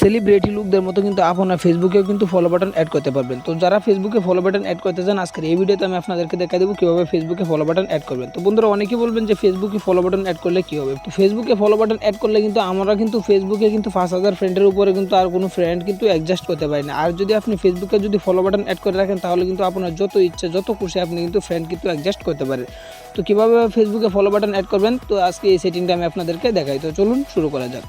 Celebrity লোকদের মতো কিন্তু আপনার ফেসবুকেও কিন্তু ফলো বাটন অ্যাড করতে পারবেন। তো যারা ফেসবুকে ফলো বাটন অ্যাড করতে চান, আজকের এই ভিডিওতে আমি আপনাদেরকে দেখাই দেবো কীভাবে ফেসবুকে ফলো বাটন অ্যাড করবেন। তো বন্ধুরা, অনেকেই বলবেন যে ফেসবুকে ফলো বাটন অ্যাড করলে কী হবে। তো ফেসবুকে ফলো বাটন অ্যাড করলে কিন্তু আমরা কিন্তু ফেসবুকে কিন্তু 5,000 ফ্রেন্ডের উপরে কিন্তু আর কোনো ফ্রেন্ড কিন্তু অ্যাডজাস্ট করতে পারি না। আর যদি আপনি ফেসবুকে যদি ফলো বাটন অ্যাড করে রাখেন, তাহলে কিন্তু আপনার যত ইচ্ছে যত খুশি আপনি কিন্তু ফ্রেন্ড কিন্তু অ্যাডজাস্ট করতে পারেন। তো কীভাবে ফেসবুকে ফলো বাটন অ্যাড করবেন, তো আজকে এই সেটিংটা আমি আপনাদেরকে দেখাই। তো চলুন শুরু করা যাক।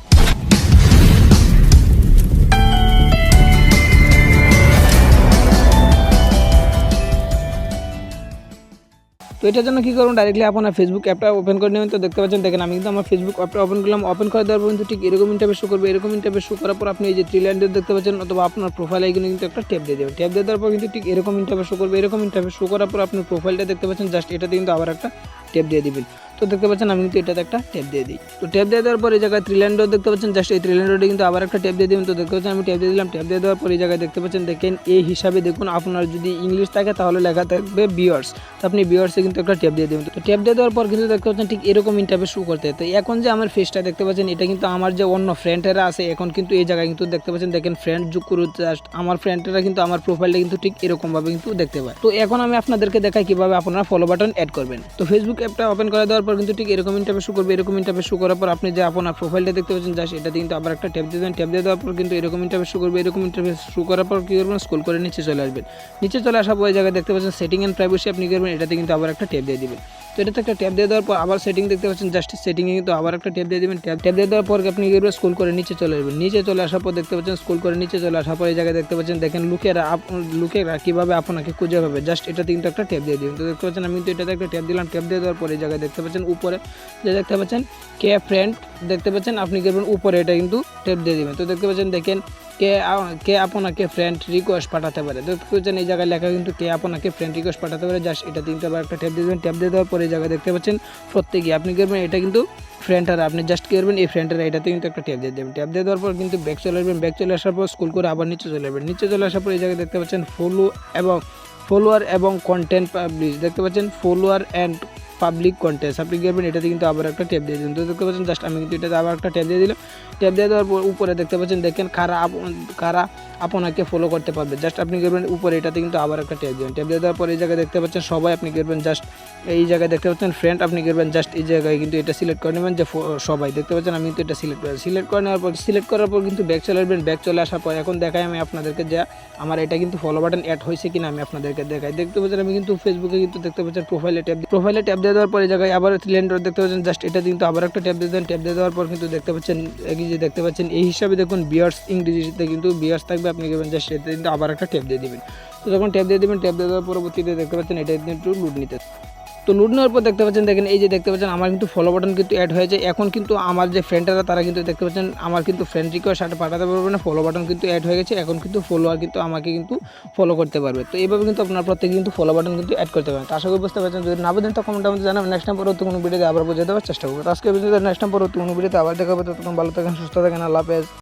তো এটার জন্য কী করুন, ডাইরেক্টলি আপনার ফেসবুক অ্যাপটা ওপেন করে নেবেন। তো দেখতে পাচ্ছেন, দেখেন আমি কিন্তু আমার ফেসবুক অ্যাপটা ওপেন করলাম। ওপেন করে দেওয়ার পর কিন্তু ঠিক এরকম ইন্টারফেস শো করবে। এরকম ইন্টারফেস শো করার পর আপনি এই যে থ্রি লাইনটা দেখতে পাচ্ছেন, অথবা আপনার প্রোফাইল আইকনে কিন্তু একটা ট্যাপ দিয়ে দেবেন। ট্যাপ দিয়ে দেওয়ার পর কিন্তু ঠিক এরকম ইন্টারফেস শো করবে। এরকম ইন্টারফেস শো করার পর আপনার প্রোফাইলটা দেখতে পাচ্ছেন, জাস্ট এটাতে কিন্তু আবার একটা ট্যাপ দিয়ে দিবেন। তো দেখতে পাচ্ছেন আমি কিন্তু এটাতে একটা ট্যাপ দিয়ে দিই। তো ট্যাপ দিয়ে দেওয়ার পর এই জায়গায় থ্রি লাইন ডট দেখতে পাচ্ছেন, জাস্ট এই থ্রি লাইন ডটে কিন্তু আবার একটা ট্যাপ দিয়ে দিবেন। তো দেখতে পাচ্ছেন আমি ট্যাপ দিয়ে দিলাম। ট্যাপ দিয়ে দেওয়ার পর এই জায়গায় দেখতে পাচ্ছেন, দেখেন এই হিসাবে দেখুন, আপনার যদি ইংলিশ থাকে তাহলে লেখা থাকবে ভিউয়ার্স। তো আপনি ভিউয়ার্সে কিন্তু একটা ট্যাপ দিয়ে দেবেন। তো ট্যাপ দিয়ে দেওয়ার পর কিন্তু দেখতে পাচ্ছেন ঠিক এরকম ইন্টারফেস শো করতে। তো এখন যে আমার ফেসটা দেখতে পাচ্ছেন, এটা কিন্তু আমার যে অন্য ফ্রেন্ডেরা আছে, এখন কিন্তু এই জায়গায় কিন্তু দেখতে পাচ্ছেন, দেখেন ফ্রেন্ড যোগ করে জাস্ট আমার ফ্রেন্ডেরা কিন্তু আমার প্রোফাইলটা কিন্তু ঠিক এরকমভাবে কিন্তু দেখতে পায়। তো এখন আমি আপনাদেরকে দেখাই কিভাবে আপনারা ফলো বাটন অ্যাড করবেন। তো ফেসবুক অ্যাপটা ওপেন করে দেওয়ার পর কিন্তু ঠিক এরকম ইন্টারফেস শো করবে। এরকম ইন্টারফেস শো করার পর আপনি যে আপনার প্রোফাইলটা দেখতে পাচ্ছেন, জাস্ট এটা কিন্তু আবার একটা ট্যাপ দিয়ে দেবেন। ট্যাপ দিয়ে দেওয়ার পর কিন্তু এরকম ইন্টারফেস শো করবে। এরকম ইন্টারফেস শো করার পর কী করবেন, স্ক্রল করে নিচে চলে আসবেন। নিচে চলে আসার পর এই জায়গায় দেখতে পাচ্ছেন সেটিং অ্যান্ড প্রাইভেসি, আপনি করবেন এটাতে কিন্তু আবার একটা ট্যাপ দিয়ে দিবেন। তো এটাতে একটা ট্যাপ দিয়ে দেওয়ার পর আবার সেটিং দেখতে পাচ্ছেন, জাস্ট সেটিংয়ে কিন্তু আবার একটা ট্যাপ দিয়ে দেবেন। ট্যাপ দিয়ে দেওয়ার পর আপনি কি করবেন, স্ক্রল করে নিচে চলে আসবেন। নিচে চলে আসার পর দেখতে পাচ্ছেন, স্ক্রল করে নিচে চলে আসার পর এই জায়গায় দেখতে পাচ্ছেন, দেখেন লোকেরা কীভাবে আপনাকে খুঁজে পাবে, জাস্ট এটাতে কিন্তু একটা ট্যাপ দিয়ে দিবেন। তো দেখতে পাচ্ছেন আমি কিন্তু এটাতে একটা ট্যাপ দিলাম। ট্যাপ দিয়ে দেওয়ার পর এই জায়গায় দেখতে পাচ্ছেন উপরে যে দেখতে পাচ্ছেন কে ফ্রেন্ড দেখতে পাচ্ছেন, আপনি করবেন উপরে এটা কিন্তু ট্যাপ দিয়ে দিবেন। তো দেখতে পাচ্ছেন, দেখেন কে আপনাকে ফ্রেন্ড রিকোয়েস্ট পাঠাতে পারে। দেখতে পাচ্ছেন এই জায়গায় লেখা কিন্তু কে আপনাকে ফ্রেন্ড রিকোয়েস্ট পাঠাতে পারে, জাস্ট এটা কিন্তু আবার একটা ট্যাপ দিয়ে দেবেন। ট্যাপ দিয়ে দেওয়ার পরে এই জায়গায় দেখতে পাচ্ছেন প্রত্যেকে আপনি করবেন এটা কিন্তু ফ্রেন্ডারা, আপনি জাস্ট করবেন এই ফ্রেন্ডারা, এটাতে কিন্তু একটা ট্যাপ দিয়ে দেবেন। ট্যাপ দিয়ে দেওয়ার পর কিন্তু ব্যাক চলে আসবেন। ব্যাক চলে আসার পর স্ক্রল করে আবার নিচে চলে আসবেন। নিচে চলে আসার পর এই জায়গায় দেখতে পাচ্ছেন ফলোয়ার এবং কন্টেন্ট পাবলিশ দেখতে পাচ্ছেন, ফলোয়ার অ্যান্ড পাবলিক কন্টেন্ট আপনি করবেন এটাতে কিন্তু আবার একটা ট্যাপ দিয়ে দিন। তো দেখতে পাচ্ছেন, জাস্ট আমি কিন্তু এটাতে আবার একটা ট্যাপ দিয়ে দিলাম। ট্যাপ দিয়ে দেওয়ার পর উপরে দেখতে পাচ্ছেন, দেখেন কারা আপনাকে ফলো করতে পারবে, জাস্ট আপনি করবেন উপরে এটাতে কিন্তু আবার একটা ট্যাপ দেবেন। ট্যাপ দিয়ে দেওয়ার পর এই জায়গায় দেখতে পাচ্ছেন সবাই, আপনি করবেন জাস্ট এই জায়গায় দেখতে পাচ্ছেন ফ্রেন্ড, আপনি করবেন জাস্ট এই জায়গায় কিন্তু এটা সিলেক্ট করে নেবেন যে সবাই দেখতে পাচ্ছেন। আমি কিন্তু এটা সিলেক্ট করে নেওয়ার পর কিন্তু ব্যাক চলে আসবেন। ব্যাক চলে আসার পর এখন দেখাই আমি আপনাদেরকে যে আমার এটা কিন্তু ফলো বাটন অ্যাড হয়েছে কিনা আমি আপনাদেরকে দেখাই। দেখতে পাচ্ছেন আমি কিন্তু ফেসবুকে কিন্তু দেখতে পাচ্ছেন প্রোফাইলে ট্যাপ দিয়ে দেওয়ার পর এই জায়গায় আবার সিলিন্ডার দেখতে পাচ্ছেন, জাস্ট এটা কিন্তু আবার একটা ট্যাপ দিয়ে দেন। ট্যাপ দিয়ে দেওয়ার পর কিন্তু দেখতে পাচ্ছেন এই হিসাবে দেখুন ভিউয়ার্স ইংরেজিতে কিন্তু ভিউয়ার্স থাকবে, আপনি করবেন জাস্ট এটা কিন্তু আবার একটা ট্যাপ দিয়ে দিবেন। তো যখন ট্যাপ দিয়ে দিবেন, ট্যাপ দিয়ে দেওয়ার পরবর্তীতে দেখতে পাচ্ছেন এটা কিন্তু লুড নিতে। তো লুড নেওয়ার পর দেখতে পাচ্ছেন, দেখেন এই যে দেখতে পাচ্ছেন আমার কিন্তু ফলো বাটন কিন্তু অ্যাড হয়েছে। এখন কিন্তু আমার যে ফ্রেন্ডরা তারা কিন্তু দেখতে পাচ্ছেন আমার কিন্তু ফ্রেন্ড রিকোয়েস্ট পাঠাতে পারবে না, ফলো বাটন কিন্তু অ্যাড হয়ে গেছে। এখন কিন্তু ফলোয়ার কিন্তু আমাকে কিন্তু ফলো করতে পারবে। তো এইভাবে কিন্তু আপনার প্রত্যেকে কিন্তু ফলো বাটন কিন্তু অ্যাড করতে পারেন। তো আশা করি বুঝতে পারছেন। যদি না বুঝেন তো কমেন্ট আমাদের জানাবেন, নেক্সট টাইম পরবর্তী কোনো ভিডিওতে আবার বুঝে দেওয়ার চেষ্টা করবো। আজকে নেক্সট টাইম পরবর্তী কোনো ভিডিওতে আবার দেখা হবে। ততক্ষণ ভালো থাকেন, সুস্থ থাকেন, আল্লাহ হাফেজ।